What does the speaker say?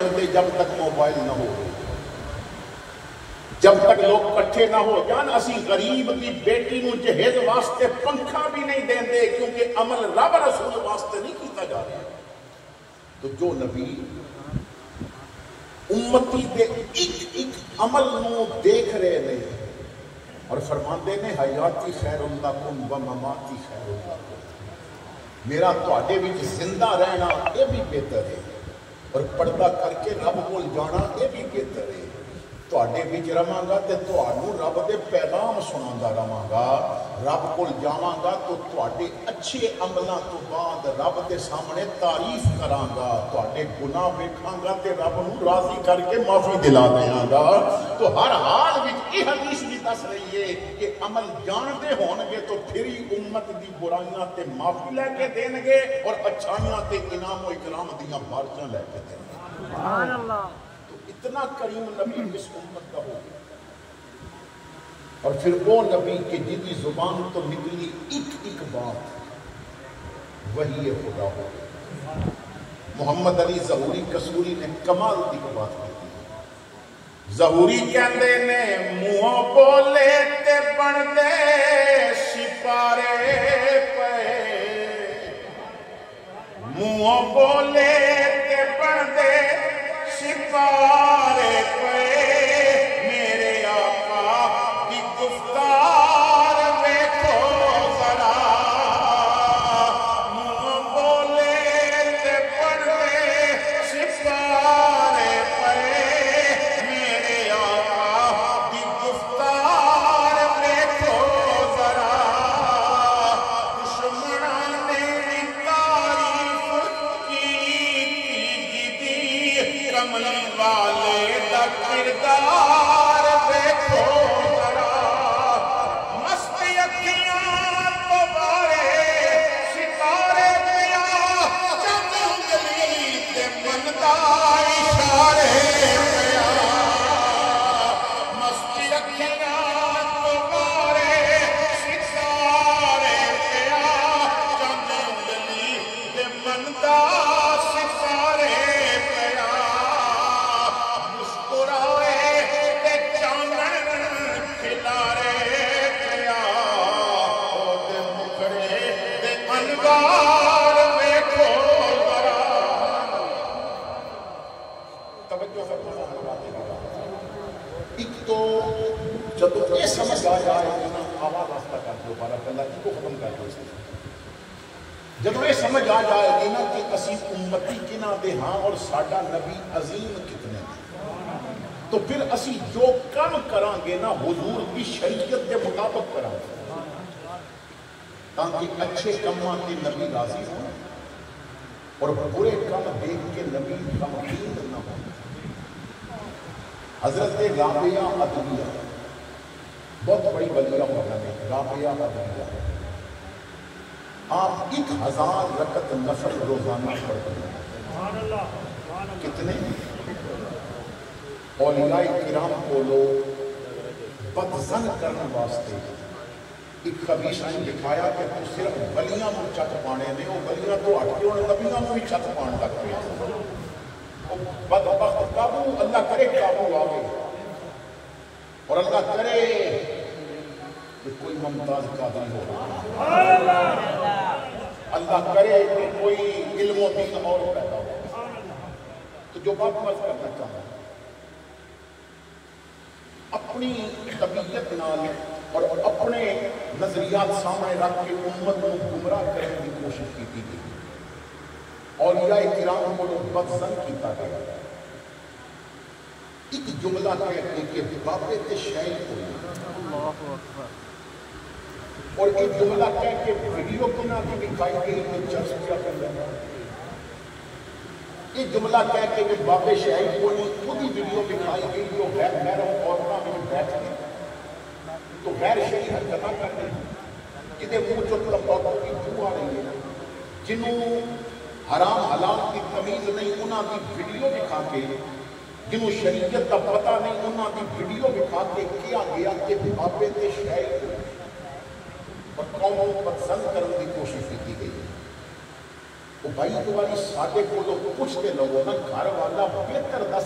جب تک موبائل نہ ہو، جب تک لوگ کٹھے نہ ہو جان، اسی غریب کی بیٹی نو جہیز واسطے پنکھا بھی نہیں دیں دے، کیونکہ عمل رب رسول واسطے نہیں کیتا جا رہا۔ تو جو نبی امتی دے ایک ایک عمل نو دیکھ رہے نے اور فرماندے نے حیاتی خیر لکم و مماتی خیر لکم، میرا تواڈے وچ زندہ رہنا یہ بھی بہتر ہے اور پردہ کر کے رب کول جانا یہ بھی بہتر ہے۔ تواڈے وچ رہاں گا تے تانوں رب دے پیغام سناوندا رہاں گا، رب کول جاواں گا تو تواڈے اچھے عملاں تو بعد رب دے سامنے تعریف کراں گا، تواڈے گناہ ویکھاں گا تے رب نوں راضی کر کے معافی دلا دیاں گا۔ تو ہر حال وچ یہ حدیث بھی دس رہی ہے کہ عمل جاندے ہون گے تو پھر ہی امت دی برائیاں تے معافی لے کے دین گے اور اچھائیاں تے انعام و اکرام دیاں بارشاں لے کے دین گے۔ سبحان اللہ۔ اتنا کریم نبی اس امت کا ہو گیا، اور پھر وہ نبی کہ جن کی زبان تو نکلی ایک ایک بات وہی خدا ہو گیا۔ محمد علی ظہوری کسوری نے کمال دی بات کی، ظہوری کہندے نے منہوں بولے تے بندے سپارے پے، منہوں بولے تے بندے سپارے پہ، میرے آقا کی گفتار ویکھو ذرا، منہ بولے تے پڑھے سپارے پہ، میرے آقا کی گفتار ویکھو ذرا، دشمناں نے تعریف کی کملی والے دا کردار دیکھو ذرا، مست اکھیاں تو بارے ستارے پیا، چند انگلی تے بندا اشارے پیا، مست اکھیاں تو بارے ستارے پیا، چند انگلی تے بندا ستارے پیا، جب یہ سمجھ آ جائے کہ نا آواز راستہ کر دو بارک اللہ کی کو ختم کر دو، جب یہ سمجھ آ جائے گی نا کہ اسی امتی کنا دے ہاں اور ساڈا نبی عظیم کتنے تو پھر اسی جو کم کران گے نا حضور کی شریعت کے مطابق کران گے، تاکہ اچھے کماں کے نبی راضی ہوں اور برے کم دیکھ کے نبی غمگین نہ ہوں۔ حضرت رابعہ ادویہ بہت بڑی ولیہ ہونا ہے، رابعہ ادویہ آپ 1000 رکعت نفل روزانہ پڑھتے ہیں۔ کتنے اولیاء کرام کو لوگ بدزن کرنے واسطے ایک حدیث نے دکھایا کہ تو صرف ولیاں میں چھت پانے نے، وہ ولیاں تو ہٹ کے انہیں نبیاں میں بھی چھت پان لگ پئے، بدبخت قابو اللہ کرے قابو آگے، اور اللہ کرے کہ کوئی ممتاز قادری ہو، اللہ کرے کہ کوئی علم و دین اور پیدا ہو۔ تو جو بات فرض کرنا چاہتا ہوں، اپنی طبیعت نال اور اپنے نظریات سامنے رکھ کے امت کو گمراہ کرنے کی کوشش کی گئی، اولیاء کرام کو بدزن کیتا گیا، ایک جملہ کہتے کہ بابے تے شاید ہوئی، اور ایک جملہ کہہ کے ویڈیو کنا کی دکھائی گئی کہ چرچ کیا کر رہا ہے، ایک جملہ کہہ کے کہ بابے شاید کو نہیں خود ہی ویڈیو دکھائی گئی جو غیر محرم عورتاں میں بیٹھ گئی تو غیر شرعی حرکتاں کر رہی ہیں، جنہیں منہ چوٹ لمباؤں کی بو آ رہی ہے، جنہوں حرام حلال کی تمیز نہیں انہاں کی ویڈیو دکھا کے، جنہوں شریعت کا پتہ نہیں انہاں کی ویڈیو دکھا کے کیا گیا کہ بابے تے شاید اور قوموں پر سند کرنے کی کوشش کی گئی۔ وہ بھائی ایک باری سادے کو پوچھتے لوگوں نا گھر والا بہتر دا